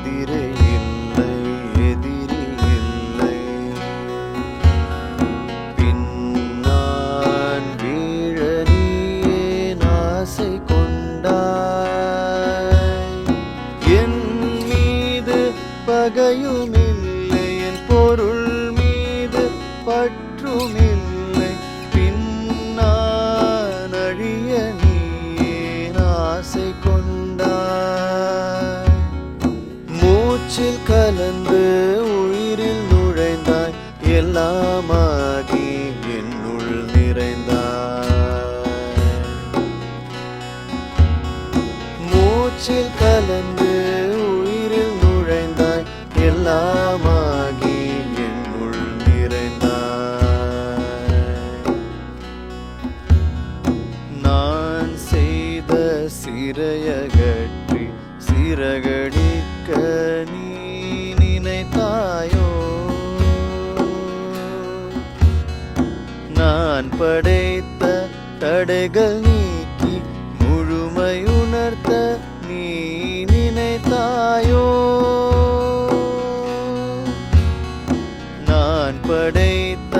எதிரே இல்லை, எதிரி இல்லை. பின் நான் வீழ நீயேன் ஆசை கொண்டாய். என் மீது பகையுமில்லை, என் பொருள் மீது பற்றுமில்லை. பின் நான் அழிய நீயேன் ஆசை கொண்டாய். மூச்சில் கலந்து உயிரில் நுழைந்தாய், எல்லாமாகி என்னுள் நிறைந்தாய். மூச்சில் கலந்து உயிரில் நுழைந்தாய், எல்லாமாகி என்னுள் நிறைந்தாய். நான் செய்த சிறையகற்றி சிறகடிக்க நீ நினைத்தாயோ? நான் படைத்த தடைகள் நீக்கி முழுமையுணர்த்த நீ நினைத்தாயோ? நான் படைத்த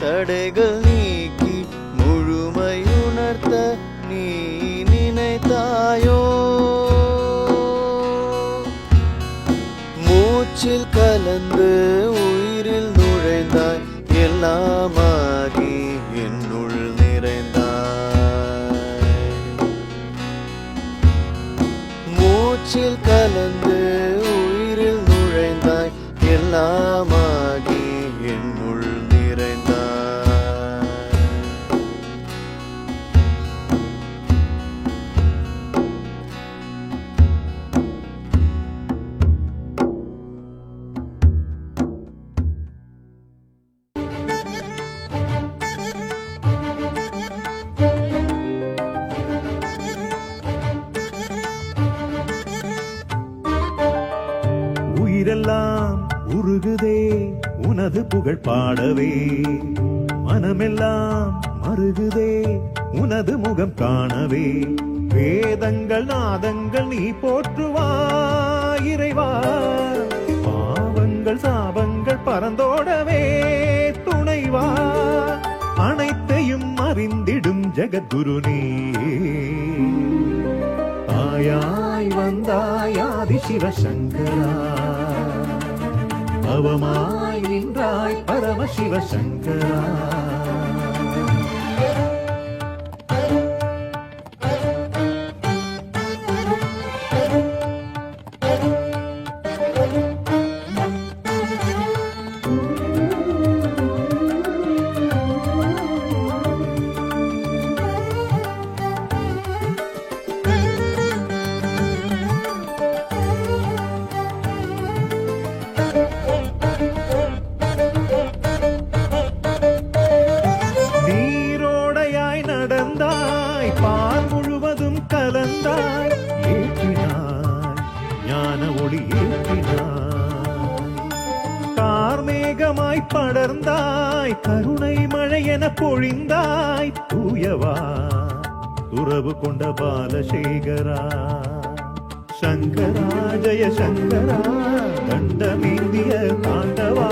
தடைகள் நீக்கி முழுமையுணர்த்த நீ நினைத்தாயோ? மூச்சில் கலந்து உயிரில் நுழைந்தாய், எல்லாமாகி என்னுள் நிறைந்தாய். மூச்சில் கலந்து உயிரில் நுழைந்தாய், எல்லாமாகி என்னுள் நிறைந்தாய். உயிரெல்லாம் உருகுதே உனது புகழ் பாடவே, மனமெல்லாம் மருகுதே உனது முகம் காணவே. வேதங்கள் நாதங்கள் நீ போற்றுவாய் இறைவா, பாவங்கள் சாபங்கள் பறந்தோடவே துணைவா. அனைத்தையும் அறிந்திடும் ஜெகத்குரு நீ, ஆயாய் வந்தாய் ஆதி சிவசங்கரா, அவமாய் நின்றாய் பரம சிவசங்கரா. பால் முழுவதும் கலந்தாய், ஏற்றினாய் ஞான ஒளி ஏற்றினாய். கார்மேகமாய் படர்ந்தாய், கருணை மழை என பொழிந்தாய். தூயவா துறவு கொண்ட பாலசேகரா, சங்கரா ஜெய சங்கரா, தண்டமேந்திய தாண்டவா.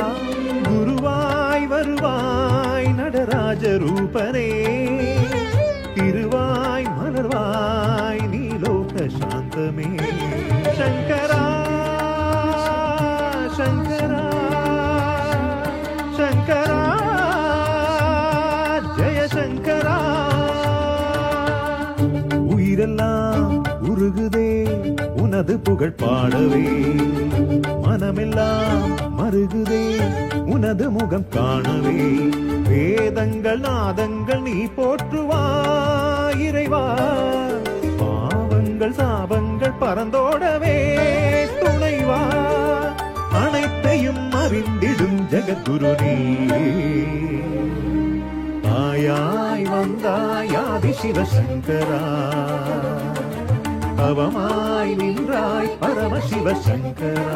குருவாய் வருவாய் நடராஜ ரூபனே, திருவாய் மலர்வாய் நீலோக சாந்தமே. சங்கரா சங்கரா சங்கரா ஜெய சங்கரா. உயிரெல்லாம் உருகுதே உனது புகழ் பாடவே, மனமெல்லாம் மருகுதே உனது முகம் காணவே. வேதங்கள் நாதங்கள் நீ போற்றுவாய் இறைவா, பாவங்கள் சாபங்கள் பறந்தோடவே துணைவா. அனைத்தையும் அறிந்திடும் ஜெகத்குரு நீ, ஆயாய் வந்தாய் ஆதி சிவசங்கரா, அவமாய் நின்றாய் பரம சிவசங்கரா.